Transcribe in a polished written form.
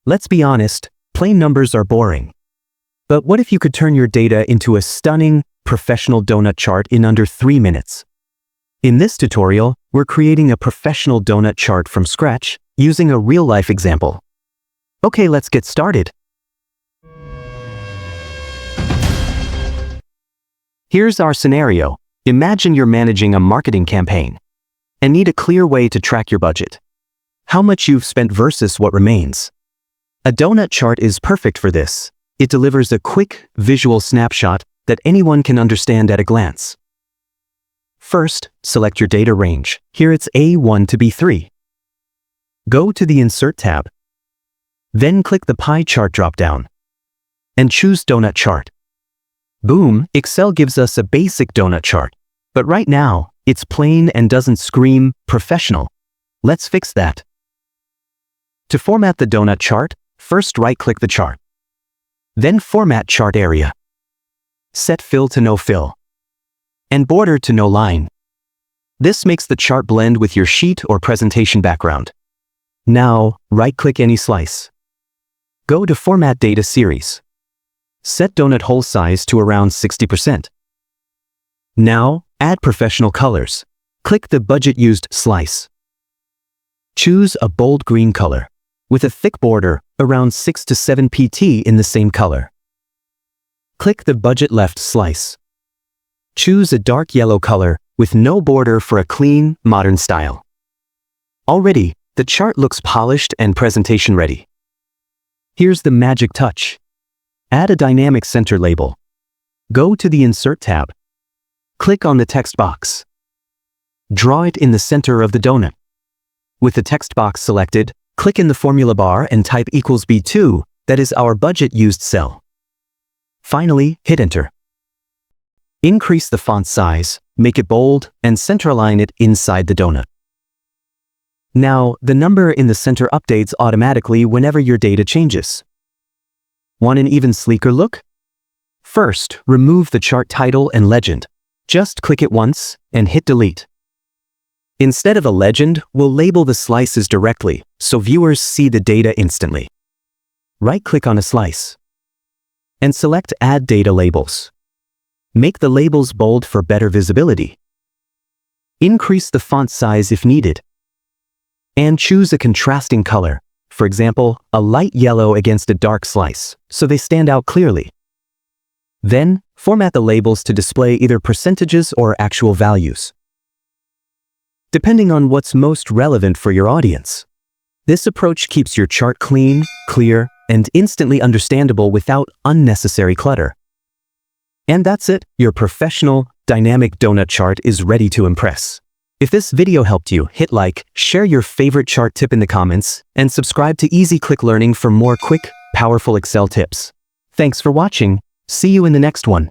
Let's be honest, plain numbers are boring. But what if you could turn your data into a stunning, professional donut chart in under 3 minutes? In this tutorial, we're creating a professional donut chart from scratch using a real-life example. Okay, let's get started. Here's our scenario. Imagine you're managing a marketing campaign and need a clear way to track your budget. How much you've spent versus what remains. A donut chart is perfect for this. It delivers a quick, visual snapshot that anyone can understand at a glance. First, select your data range. Here it's A1 to B3. Go to the Insert tab. Then click the Pie Chart dropdown and choose Donut Chart. Boom, Excel gives us a basic donut chart. But right now, it's plain and doesn't scream professional. Let's fix that. To format the donut chart, first right-click the chart. Then Format Chart Area. Set Fill to No Fill. And Border to No Line. This makes the chart blend with your sheet or presentation background. Now, right-click any slice. Go to Format Data Series. Set donut hole size to around 60%. Now, add professional colors. Click the Budget Used slice. Choose a bold green color with a thick border around 6 to 7 pt in the same color. Click the Budget Left slice. Choose a dark yellow color with no border for a clean, modern style. Already, the chart looks polished and presentation ready. Here's the magic touch. Add a dynamic center label. Go to the Insert tab. Click on the text box. Draw it in the center of the donut. With the text box selected, click in the formula bar and type equals B2, that is our budget used cell. Finally, hit Enter. Increase the font size, make it bold, and centerline it inside the donut. Now, the number in the center updates automatically whenever your data changes. Want an even sleeker look? First, remove the chart title and legend. Just click it once and hit Delete. Instead of a legend, we'll label the slices directly so viewers see the data instantly. Right-click on a slice and select Add Data Labels. Make the labels bold for better visibility. Increase the font size if needed. And choose a contrasting color. For example, a light yellow against a dark slice, so they stand out clearly. Then, format the labels to display either percentages or actual values, depending on what's most relevant for your audience. This approach keeps your chart clean, clear, and instantly understandable without unnecessary clutter. And that's it, your professional, dynamic donut chart is ready to impress. If this video helped you, hit like, share your favorite chart tip in the comments, and subscribe to Easy Click Learning for more quick, powerful Excel tips. Thanks for watching. See you in the next one.